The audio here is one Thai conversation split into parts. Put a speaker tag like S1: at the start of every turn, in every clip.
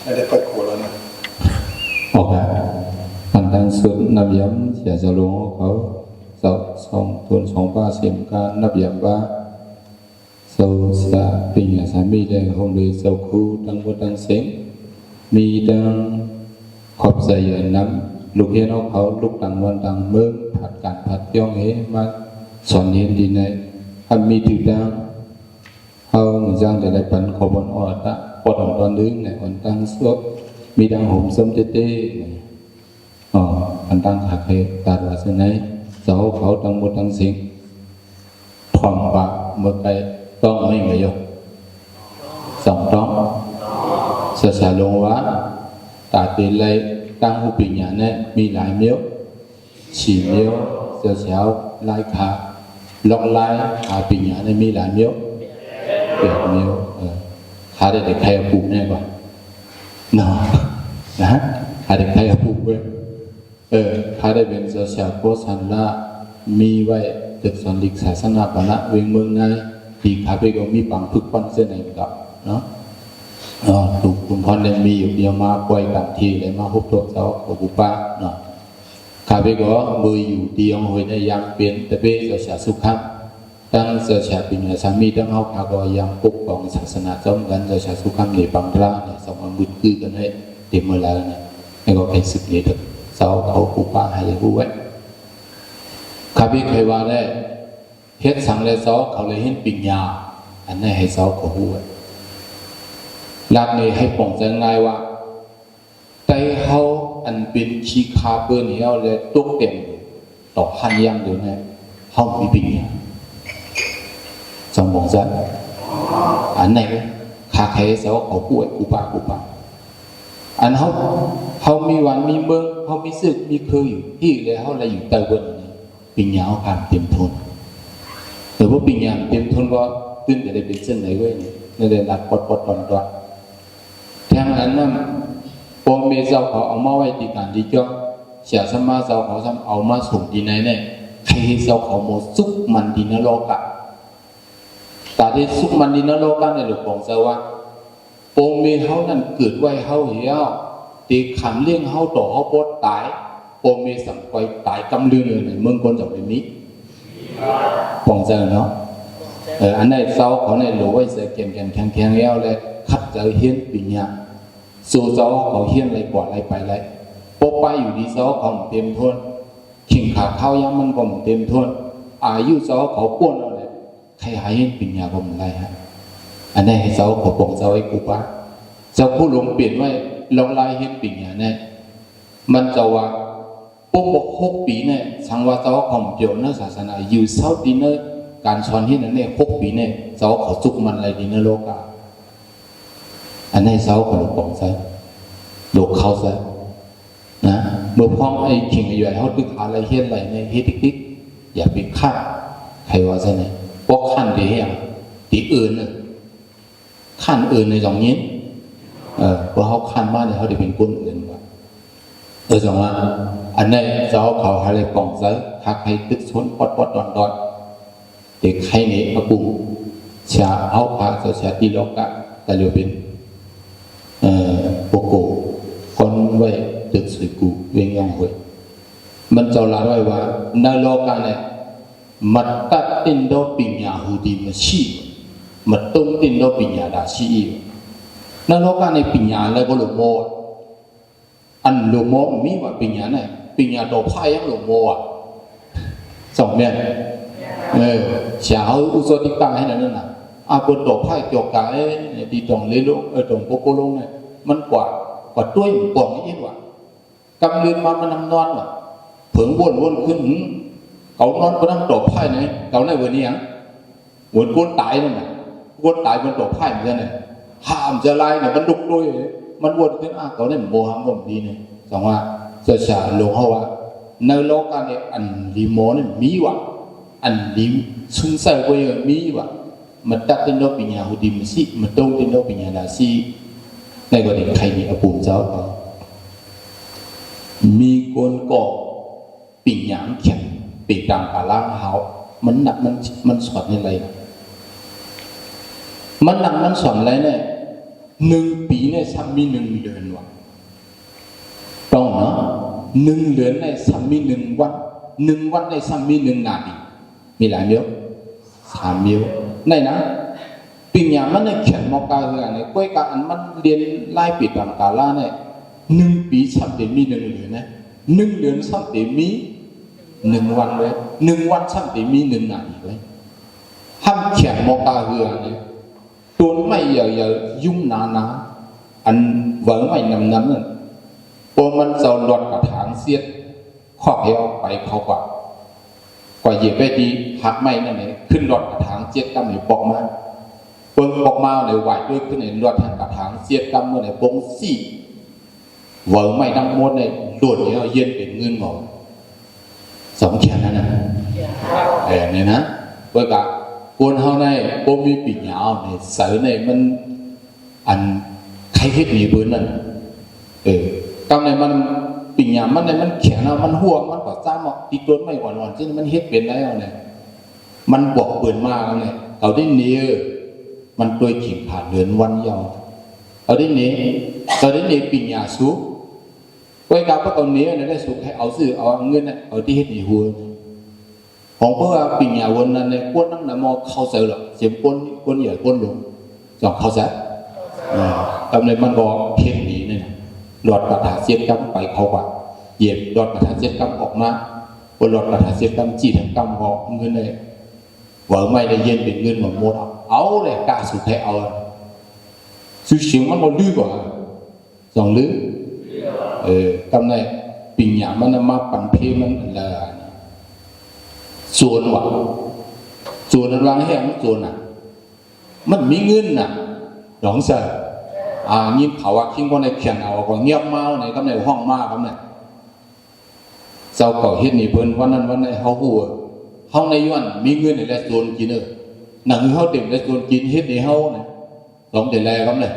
S1: ไม่ได้เปิดโคแล้วนะ
S2: ออกแบบมันตั้งสุดนับย้ำเสียจะลงเขาสองทุน2 ป้าเสียมการนับย้ำว่าเสาสะปิญญาสามีแดงคงเลยเสาคู่ตั้งวัดตั้งเสียงมีดังขอบใจอย่างน้ำลูกเห็นเขาลูกต่างวันต่างเมืองผัดการผัดย่องเหมาสอนเห็นดีในถ้ามีถือดังเขาเหมือนจังจะได้ปันขบวนอดตะปอดตอนนึงในวันตั้งสวดมีดังหงสมเต้อันตั้งขาเคตัดว่าเส้นไหนเสาเขาตั้งหมดตั้งสิ่งพร้อมปะเมื่อไกลต้องไม่เหมือนสองต้องเสียลงว่าตาตีเลยตั้งหูปิญญาเนี่ยมีหลายเมี้ยวฉี่เมี้ยวเสียลายขาล็อกลายขาปิญญาเนี่ยมีหลายเมี้ยวเปียกเมี้ยวขาได้แต่ใครปลูกแน่กว่าเนาะนะขาได้ใครปลูกเว้ยขาได้เป็นเสียโพสันละมีไว้ตึกสอนลิกศาสนาปณะเวียงเมืองในปีขาไปก็มีปังพึกปั้นเส้นไหนกับเนาะถูกคุณพ่อเนี่ยมีอยู่เดียวมาปล่อยกับทีเลยมาพบตัวเขาของบุปผาเนาะขาไปก็มืออยู่เดียวหอยในยังเปลี่ยนแต่เป็นเสียสุขับตั้งเสียปิญญาสามีตั้งเขาขาก็ยังปกป้องศาสนาจอมกันเสียสุขับในปังพระเนี่ยสองอันบุญคือกันให้เต็มเมื่อแล้วเนี่ยให้ก็เป็นศึกเนี่ยเถอะเสาเขาบุปผาให้เลยผู้ไว้ข้าพี่เคยว่าได้เฮ็ดสังเลยเสาเขาเลยเห็นปิญญาอันนี้ให้เสาเขาผู้ไว้ลักนี้ให้ป่องใจง่ายว่าใจเขาอันเป็นชีคาเปื้อนเหี้ยวเลยตุกเต็มต่อหันยังเดี๋ยวนี้เขามีปิญญาจงบอกใจอันไหนขาใครเสาเขาผู้ไว้กูปะอันเขามีวันมีเมืองเขามีศึกมีเคยอยู่ที่เลยเขาเลยอยู่เตาเบิ้ลปิญญาเขาผ่านเต็มทนแต่ว่าปิญญาเต็มทนก็ตื่นจะได้เป็นเส้นไหนเว้ยนี่ได้รัดปดตอนแทงอันนั้นพอเมเจ้าเขาเอามาไว้ที่การที่จ้องเสียสมาเจ้าเขาทำเอามาส่งที่ไหนเนี่ยใครเจ้าเขาโมซุกมันดินโลกะแต่ที่ซุกมันดินโลกะเนี่ยหลวงปู่เจ้าว่าพอเมเขานั่นเกิดไว้เขาเหี้ยตีขันเลี้ยงเขาต่อเขาปดตายพอเมสังไปตายกำลือเลยเมืองคนจะไม่มีปองเจ้าเนาะอันไหนเจ้าเขาในหลวงไว้เสียแข็งแล้วเลยคัดเจอเฮียนปิญญาสู่เจ้าเขาเฮียนอะไรกว่าอะไรไปเลยปกไปอยู่ดีเจ้าเขาเต็มทนขิงขาข้าวยังมันก็เต็มทนอายุเจ้าเขาป้วนอะไรใครหายเฮียนปิญญาก็ไม่ได้ฮะอันนี้ให้เจ้าเขาปองเจ้าไอ้กูป้าเจ้าผู้หลงเปลี่ยนไว้ลองไล่เฮียนปิญญาเนี่ยมันจะว่าปุ๊บ6 ปีเนี่ยสังว่าเจ้าของเกี่ยวกับศาสนาอยู่เท่าดีเนี่ยการสอนที่นั่นเนี่ย6 ปีเนี่ยเจ้าเขาจุกมันอะไรดีในโลกาอันนี้เจ้าเขาหลงปองใส่โลกเขาใส่นะเมื่อพ้องไอ้ขิงไอ้ใหญ่เขาตึกอะไรเฮียนอะไรในเฮติกอย่าไปขั้นใครว่าใช่ไหมพวกขั้นดีอย่างตีอื่นเนี่ยขั้นอื่นในสองนี้เพราะเขาขั้นมากเนี่ยเขาได้เป็นคนอื่นว่าจังว่าอันนี้เจ้าเขาหาอะไรปองใส่ถ้าใครตึกชนปอดดอนเด็กใครเนี่ยมาปูชาเอาพาชาตีโลกะแต่เรียกเป็นโปโกคนไว้ตึกสวยกูเวียงยังไว้มันจะลาไว้ว่าในโลกะเนี่ยมัดตัดตินโดปิญญาหูดีมาชีมัดต้มตินโดปิญญาดาชีในโลกะในปิญญาอะไรก็หลงโมอันหลงโมมีว่าปิญญาเนี่ยปิญญาโตพายังหลงโมสองเนี่ยเช้าอุศติกาให้นั่นน่ะอาบนโตไพ่เกี่ยวกับที่ตรงเลโลตรงโปโกลงเนี่ยมันกว่าตัวอยู่กว่านี้ว่ะกำเนิดมามันนำนอนว่ะเผิงวนขึ้นเขานอนบนน้ำโตไพ่ไหนเขาในวันนี้ยังวนก้นตายนั่นน่ะก้นตายบนโตไพ่เหมือนกันเนี่ยห้ามจะไล่เนี่ยมันดุกด้วยมันวนขึ้นเขาเนี่ยโมหังผมดีเนี่ยสองว่าจะฉาลงเขาว่าในโลกาเนี่ยอันดีโมเนี่ยมีว่ะอันดีสุนทรก็ยังมีว่ะมันตัดตินโดปิญญาหูดีมันสิมันตรงตินโดปิญญาดาสิในกรณีใครมีอภูมิเจ้าเขามีคนก่อปิญญาแข็งปีกลางปลาล่างเฮามันหนักมันสอนอะไรมันหนักมันสอนอะไรเนี่ย 1 ปีเนี่ยซ้ำมี1 เดือนวะต้องเนาะ1 เดือนเนี่ยซ้ำมี1 วัน1 วันเนี่ยซ้ำมี1 นาทีมีหลายเดียว3 เดียวในนะปีนี้มันเนี่ยเขียนมอกาเหือเนี่ยก้อยกาอันมันเรียนไล่ปีตามกาลาเนี่ย1 ปีซ้ำเต็มมี1 เดือนนะ1 เดือนซ้ำเต็มมี1 วันเลย1 วันซ้ำเต็มมี1 นาทีเลยห้ามเขียนมอกาเหือเนี่ยตัวไม่ใหญ่ๆยุ่งนาอันเวอไม่นำนั่นพอมันจะหลดกระถางเสียดข้อเอวไปเขากว่าเหยียบไปดีหักไม่นั่นเองขึ้นหลดกระถางเสียดกำเหนียวปอกมาเปิ้งปอกมาในไหวด้วยขึ้นในหลดทางกระถางเสียดกำเมื่อในปงซี่เวอไม่น้ำมดในโดดเนี่ยเย็นเป็นเงินหมด2 แค่นั้นนะเนี่ยนะเพื่อกับคนเฮาในบ่มีปิญญาในเสือในมันอันใครเฮ็ดนี่เบิ่นนั่นกำในมันปิญญามันในมันแข็งเอามันห่วงมันก็ซ้ำอ่ะอีกตัวไม่อ่อนๆซึ่งมันเฮ็ดเป็นได้เอาเนี่ยมันบอกเบิ่นมากเนี่ยเอาได้เนียมันตัวขิงผ่านเดือนวันยาวเอาได้เนียปิญญาสุไว้กับเอาเนียได้สุให้เอาซื้อเอาเงินน่ะเอาที่เฮ็ดนี่หัวของเพราะว่าปิญญาวันนั้นในก้นนั่งนโมเข้าเสือหรอกเสียงก้นใหญ่ก้นหลวงจองเข้าเสือกำในมันบอกเฮ็ดนี่เนี่ยหลอดกระถาเสียบกำไปเขากว่าเหยียบหลอดกระถาเสียบกำออกมาบนหลอดกระถาเสียบกำจีทั้งกำบอกเงินเลยหวังไม่ได้เย็นเป็นเงินหมดหมดเอาเลยกล้าสุดให้เอาซื้อเสียงมันบ่ดื้อกว่า2 ลื้อกำในปิญญามันมาปั่นเพมันละส่วนว่าส่วนรังแห้งส่วนน่ะมันมีเงินน่ะหลงเสยิ้มเขาว่าคิงว่าในเขียนเอาก็เงียบมาในกำในห้องมาครับเนี่ยเจ้าเก่าเฮ็ดนี่เพิ่นวันนั้นวันในเฮาฮู้เฮาในย้อนมีเงินในแลส่วนกินหนังเฮาเต็มในส่วนกินเฮ็ดในเฮาเนี่ยต้องได้แลครับเนี่ย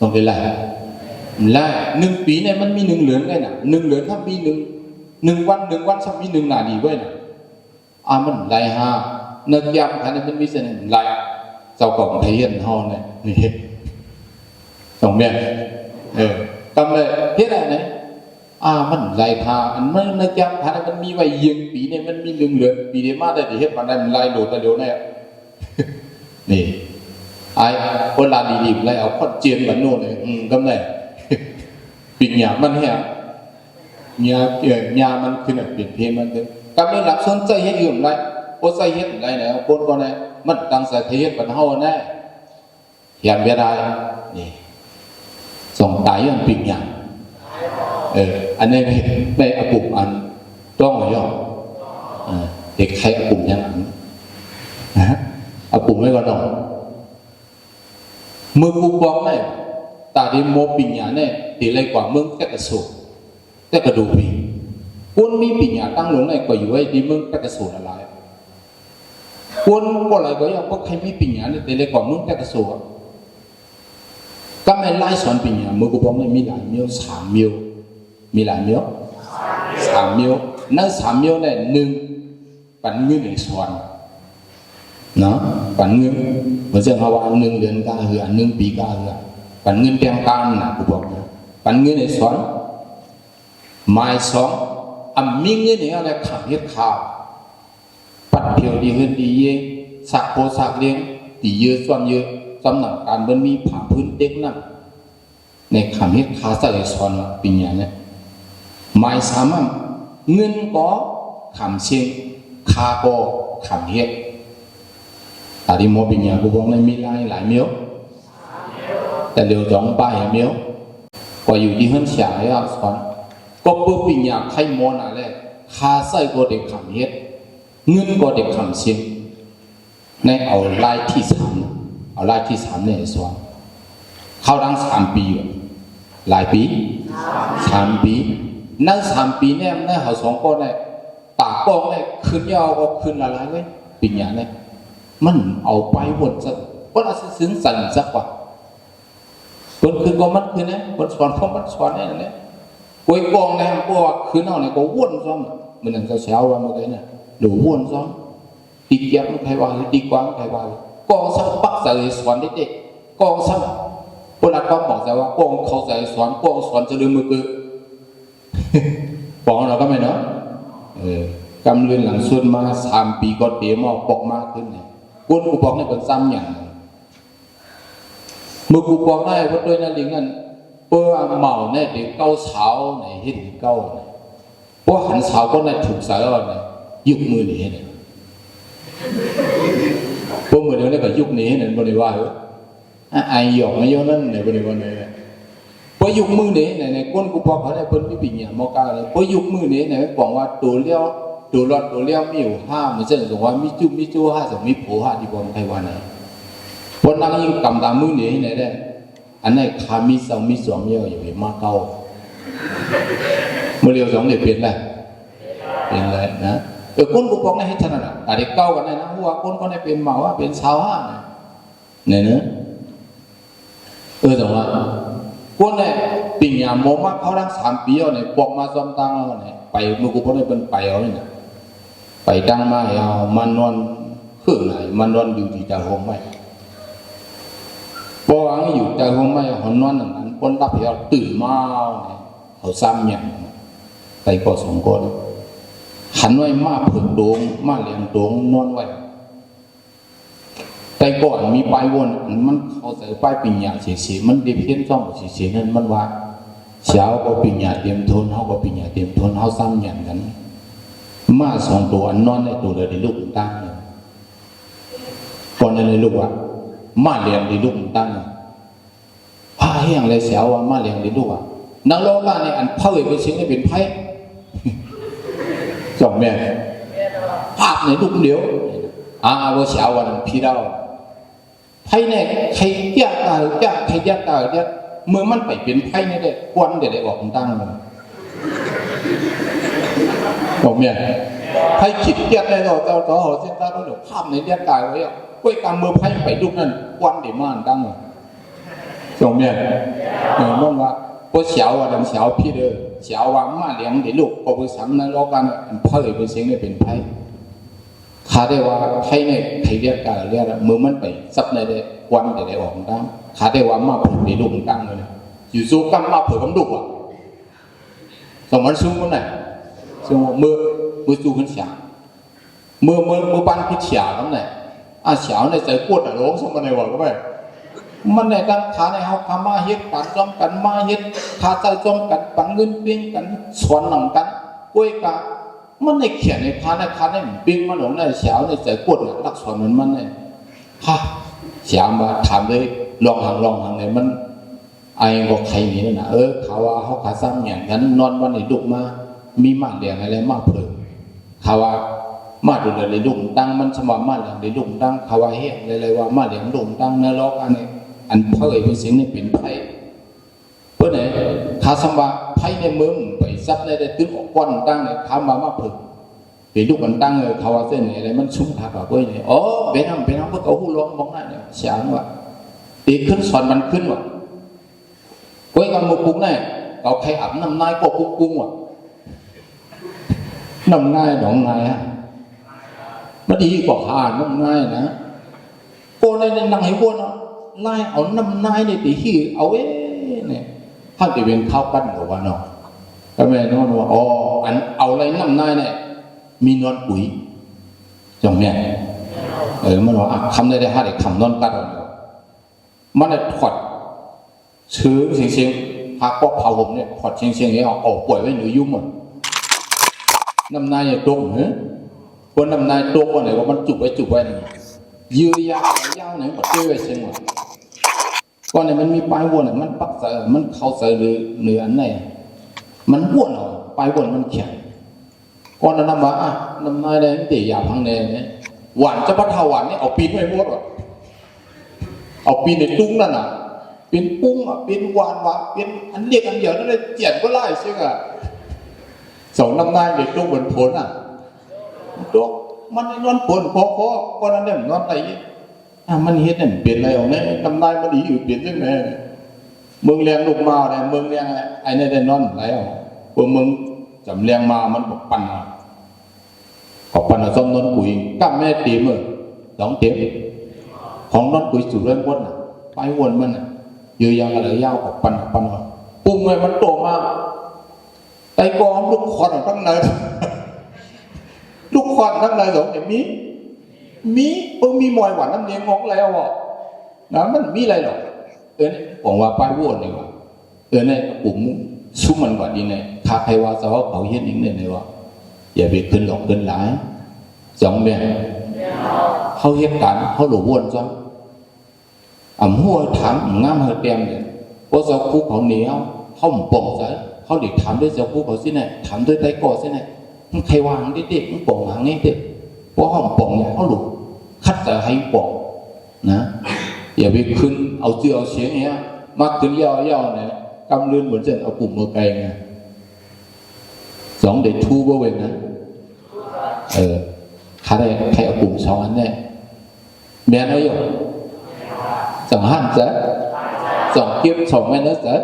S2: ต้องได้แล1 ปีเนี่ยมันมี1 เดือนไงน่ะ1 เดือนถ้ามี1 วันซ้ำมี1 นาทีไว้น่ะมันไหลหานึกยามคันมันมีเส้นไหลเจ้าของไทยเฮ็ดเฮาเนี่ยนี่เฮ็ด2 แบบกำเลยเฮ็ดอะไรมันไหลทาอันมันนึกยามคันมันมีไว้ยิงปีเนี่ยมันมี1 เดือนปีเดียวมาได้เฮ็ดวันนั้นไหลโหลดแต่เดี๋ยวเนี่ยนี่คนลาดีๆไหลเอาคนเจียนบันโน่นเลยกำเลยปิญญามันแฮะญามันขึ้นเปลี่ยนเพลงมันกำลังหลับสนใจเฮ็ดอยู่ไรโอ้ใจเฮ็ดไรเนี่ยคนก็เนี่ยมันตั้งใจเฮ็ดปัญหาแน่เขียนเวลานี่ส่งตายอย่างปิญญาอันนี้ในอปุอันต้องย่อเด็กใครอปุยังอันอปุไม่ก็ต้องมือกูบอกเนี่ยตาดีโมปิญญาเนี่ยตีไรกว่าเมืองแค่กระสุนแต่กระดูกมีคนมีปิญญาตั้งหลงในกว่าอยู่ไว้ดีเมืองแต่กระสุนอะไรคนก็อะไรก็ยังพวกใครมีปิญญาเนี่ยแต่เลยกว่าเมืองแต่กระสุนก็ไม่ไล่สอนปิญญาเมื่อกูบอกไม่มีหลายมิว3 มิวมีหลายมิว3 มิวนั่น3 มิวเนี่ย1ปันเงินในสอนเนาะปันเงินเหมือนเช่นเขาว่า1 เดือนกาเหือ1 ปีกาเหือปันเงินเต็มการนะกูบอกนะปันเงินในสอนหมาย2มีเงินเนี่ยอะไรขับเฮ็ดข่าวปัดเพียวดีขึ้นดีเย่สักโพสักเลี้ยงตีเยอะส่วนเยอะสำนักการมันมีผ่าพื้นเด็กนั่นในขับเฮ็ดข่าวใส่สอนปีนี้เนี่ยหมาย3เงินก็ขับเชียงคาก็ขับเฮ็ดแต่ที่โมปีนี้กูบอกเลยมีหลายมิวแต่เดี๋ยว2 ป้ายมิวก็อยู่ที่หันเสียให้สอนก็เพื่อปิญญาใครมองอะไรคาใส่ก็เด็กขำเฮ็ดเงินก็เด็กขำเสียงในเอาลายที่3เนี่ยสอนเข้าดัง3 ปีหลายปี3 ปีนั่น3 ปีเนี่ยในเขา2คนเนี่ยตากองเนี่ยขึ้นยาวก็ขึ้นอะไรเลยปิญญาเนี่ยมันเอาไปหมดซะก็อาจจะซึ้งสั่นสักกว่าคนคือก็มันคือเนี่ยคนสอนเขามันสอนเนี่ยกวยกองเนี่ยพวกคืนเอาเนี่ยก็วนซ้ำมันนั่นเช้าว่าเมื่อกี้เนี่ยดูวนซ้ำตีเกียบใครว่าตีกวางใครว่ากองซ้ำปักใส่สอนเด็กๆกองซ้ พวกเราก็บอกแต่ว่าพวกเขาใส่สอนพวกสอนจะลืมมือคือบอกเราก็ไม่เนาะกำเรือนหลังส่วนมา3 ปีก็เตี๋ยมอปอกมากขึ้นเนี่ยก้นกูบอกเนี่ยเป็นซ้ำอย่างเมื่อกูบอกได้เพราะด้วยนั่นเองนั่นเพื่อเมาเนี่ยเด็กเก้าเช้าเนี่ยเห็นเก้าเนี่ยเพราะหันเช้าก็เนี่ยถูกสายแล้วเนี่ยยุกมือหนีเนี่ยพวกมือเดียวเนี่ยก็ยุกหนีเนี่ยบริวารไอหยอกไม่เยอะนั่นเนี่ยบริวารเนี่ยพอยุกมือหนีเนี่ยก้นกูบอกเขาเนี่ยเพิ่นไม่ปีเนี่ยมอกาเลยพอยุกมือหนีเนี่ยบอกว่าตัวเลี้ยวตัวรอดตัวเลี้ยวมีอยู่5เหมือนเช่นสมมติว่ามีจู5สมมีโผ5ที่บนไต้หวันเนี่ยวันนั้นยิ่งกำตามมือหนีเนี่ยได้อันนั้นขามี2มี2เยอะอยู่มากเก้าเมื่อเรียว2เนี่ยเปลี่ยนอะไรเป็นอะไรนะก้นกูบอกเนี่ยให้ชนะนะแต่เด็กเก้ากันเนี่ยนะหัวก้นก็เนี่ยเป็นเมาว่าเป็นชาวห้าเนี่ยเนอะแต่ว่าก้นเนี่ยปีนี้โมมาเขาทั้ง3 ปีแล้วเนี่ยบอกมาซ้อมตั้งแล้วเนี่ยไปเมื่อกูบอกเนี่ยเป็นไปเอาเนี่ยไปตั้งมาเอามันนอนเครื่องไหนมันนอนอยู่ที่จ่าโฮมไม่พอวางอยู่จ่าโฮมไม่เขานอนอย่างนั้นก้นรับเหตุตื่นมาเนี่ยเขาซ้ำอย่างไปก็2 คนหันไว้มาผึ่งโด่งมาเลี้ยงโด่งนอนไว้แต่ก่อนมีป้ายวนมันเขาใส่ป้ายปิญญาเสียมันเดียบเพี้ยนซ่องเสียนั่นมันว่าเช้าก็ปิญญาเตรียมทนเขาก็ปิญญาเตรียมทนเขาซ้ำอย่างนั้นมา2 ตัวนอนในตัวเลยลูกตั้งก่อนนั้นเลยลูกว่ามาเลี้ยงดีลูกตั้งพาเฮียงเลยเช้าว่ามาเลี้ยงดีลูกนักโลกาเนี่ยอันเผยไปเสียงเป็นไพ่จบแม่ภาพในลูกเดียวว่าเช้าวันพี่เราไพ่เนี่ยใครแยกตาใครแยกตาเนี่ยเมื่อมันไปเป็นไพ่เนี่ยได้ควันเดี๋ยวได้ออกตั้งเลยจบแม่ไพ่ขิดแยกได้เราห่อเส้นตาเราเดี๋ยวภาพในแยกตาไว้ก้วยตามมือไพ่ไปลูกนั่นควันเดี๋ยวมันตั้งเลยจบแม่น้องว่าก็เช้าวันเช้าพี่เด้อเช้าวันมาเลี้ยงเดี๋ยวลูกก็ไปสั่งในโลกกันเผยไปเสียงเนี่ยเป็นไพ่ขาได้ว่าไพ่เนี่ยไพ่เรียกกันเรียกมือมันไปซับในได้วันเดี๋ยวได้ออกตั้งขาได้ว่ามาเผยในลูกตั้งเลยอยู่สู้กันมาเผยกับลูกสมัยสู้มันไหนสู้มือสู้ขึ้นเฉียมือปั้นขึ้นเฉียนั่นแหละเฉียเนี่ยใส่กวดแต่ร้องสมัยไหนวะก็ไม่มันในการขาในเขาขามาเฮ็ดปันจอมกันมาเฮ็ดขาใจจอมกันปันเงินเปี้ยงกันสวนหนังกันกล้วยกามันในเขียนในขาในเปี้ยงมันหลงในเฉียวในใจกดรักสวนมันเนี่ยฮะเฉียวมาถามเลยลองหางเลยมันไอ้บอกใครนี่นะเขาว่าเขาขาซ้ำอย่างนั้นนอนวันนี้ดุมามีมาเลี้ยงอะไรมาเพิ่มเขาว่ามาดูเลยดุตั้งมันสมองมาเลี้ยงดุตั้งเขาว่าเฮ้ยเลยว่ามาเลี้ยงดุตั้งในโลกอันนี้อันเผยเป็นสิ่งนี้เป็นไพ่เพื่อไหนขาสมบัติไพ่ในมือไปซับในได้ตึ้งออกก้อนตั้งเนี่ยทำมาผึ่งเดี๋ยวลูกมันตั้งเลยเขาว่าเส้นอะไรมันชุ่มขาแบบนี้เนี่ยเป็นน้ำเพื่อเขาหูร้องมองหน้าเนี่ยเสียงว่าตีขึ้นสอนมันขึ้นว่ะก้อยกำมือกุ้งเนี่ยเขาใครอาบน้ำนายก็กุ้งว่ะน้ำนายหนองนายฮะมันดีกว่าหาน้ำนายนะโก้ในนั่งให้โก้เนาะนายเอาน้ำนายในตีขี้เอาเนี่ยถ้าจะเป็นข้าวปั้นหรือว่าเนาะก็แม่นอนว่าอันเอาอะไรน้ำนายเนี่ยมีนอนปุ๋ยจังเนี่ยมันว่าคำได้5 เด็กคำนอนกัดมันได้ถอดชื้อเสียงพักก็เผาผมเนี่ยถอดเสียงเนี่ยเอาป่วยไว้หนูยุ่งหมดน้ำนายเนี่ยตรงคนน้ำนายตรงวันไหนว่ามันจุบไว้เนี่ยยื้อยาวไหนหมดด้วยเสียงหมดก่อนเนี่ยมันมีปลายวนเนี่ยมันปักใส่มันเข้าใส่หรืออันไหนมันวนเอาปลายวนมันแข็งก่อนนั้นว่าน้ำนายได้ตีหยาพังแดงเนี่ยหวานจะพัดหวานเนี่ยเอาปีนไม่หมดหรอกเอาปีนในตุ้งนั่นน่ะเป็นปุ้งเป็นหวานเป็นอันเรียกอันเดียวนั่นเลยเจียนก็ไล่ใช่ไหมสองน้ำนายเด็กตุ้งเหมือนผลตัวมันนอนผลพอก่อนนั้นเนี่ยนอนอะไรมันเฮ็ดเนี่ยเปลี่ยนอะไรของเนี่ยทำได้มันดีอยู่เปลี่ยนยังไงเมืองเลี้ยงลูกมาเนี่ยเมืองเลี้ยงไอ้เนี่ยได้นอนอะไรพวกเมืองจำเลี้ยงมามันบอกปั่นส้มนอนกุยกับแม่ตีมือ2 เต็มของนอนกุยสุดเรื่องวนไปวนมัน อยู่ยังอะไรยาวกับปันปุ่มเลยมันโตมาไตกองลูกคอนทั้งในลูกคอนทั้งในสองเนี่ยมีมอยหวานน้ำเลี้ยงงอกแล้วอ่ะนะมันมีอะไรหรอกเนี่ยผมว่าป้ายวัวเนี่ยว่าเนี่ยปุ่มชุ่มมันกว่าดีเนี่ยถ้าใครว่าจะเขาเห็นอีกเนี่ยว่าอย่าไปขึ้นหลอกขึ้นหลายสองเนี่ยเขาเหตุการณ์เขาหลบวนซ้ำหัวถามงามเฮเตียมเนี่ยเพราะเจ้าคู่เขาเหนียวเขาหมป่งใจเขาเด็กถามด้วยเจ้าคู่เขาสิเนี่ยถามด้วยไตก่อสิเนี่ยมันใครวางเด็กมันป่งหางเด็กเพราะเขาหมป่งเนี่ยเขาหลุดคัดแต่ให้ป่งนะอย่าไปขึ้นเอาเจือเอาเสียงเนี้ยมากขึ้นย่อเนี่ยกำลื่นเหมือนเช่นเอากลุ่มมือไกลไงสองเด็กทูบ่เว้นนะใครเอากลุ่มสองอันเนี่ยแม่น้อยอยู่สองหันเจ๊สองเก็บสองแม่น้อยเจ๊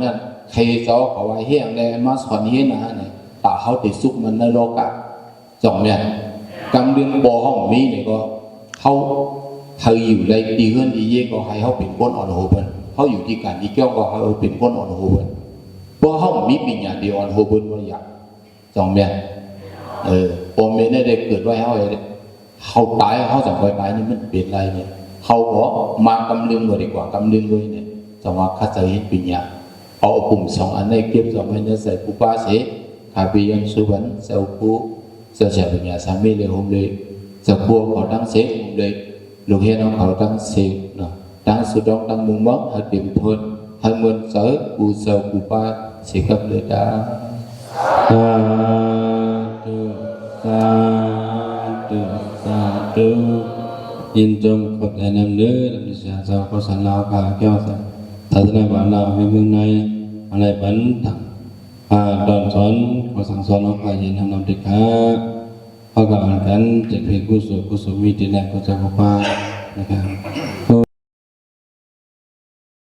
S2: นั่นใครเขาเขาว่าเฮียงได้มาสอนเฮียนะเนี่ยตาเขาติดซุกมันในโลกะสองเนี่ยกำลื่นบ่อห้องมีเนี่ยก็เขาอยู่ในตีเฮือนตีเย่ก็ให้เขาเป็นคนอ่อนโหเพิ่นเขาอยู่ที่การที่เกี่ยวก็ให้เขาเป็นคนอ่อนโหเพิ่นเพราะเขามีปัญญาเดียวอ่อนโหเพิ่นบ่อยากสองเนี่ยปมเนี่ยได้เกิดไว้เขาตายเขาสั่งไว้ตายนี่มันเป็นไรเนี่ยเขาก็มากำลึงกว่าดีกว่ากำลึงด้วยเนี่ยจังหวะคัดเจอเห็นปัญญาเอาปุ่มสองอันนี้เก็บสองอันนี้ใส่ปูป้าเสขาปียันสุวรรณเจ้าผู้เจ้าเฉลิมยาสามีเลยผมเลยเจ้าผู้เขาตั้งเสกผมเลยลูกเห็นเขาตั้งเสกเนาะตั้งสุดตั้งมุงมั้งให้เต็มทนให้เหมือนเสือปูเจ้าปูป้าเสกกับเลยจ้าสาธุยินจงขอบใจนำเนื้อนำดิฉันเจ้าก็สันลาวพาแก้วสันศาสนาบ้านเราให้เมืองในอะไรบันถังพาดอนสอนขอสั่งสอนเอาไปยินทำนำติดขาพากับอ่านกันเจ็ดเพลงกุศลมีดีแลกุศลพานะครับ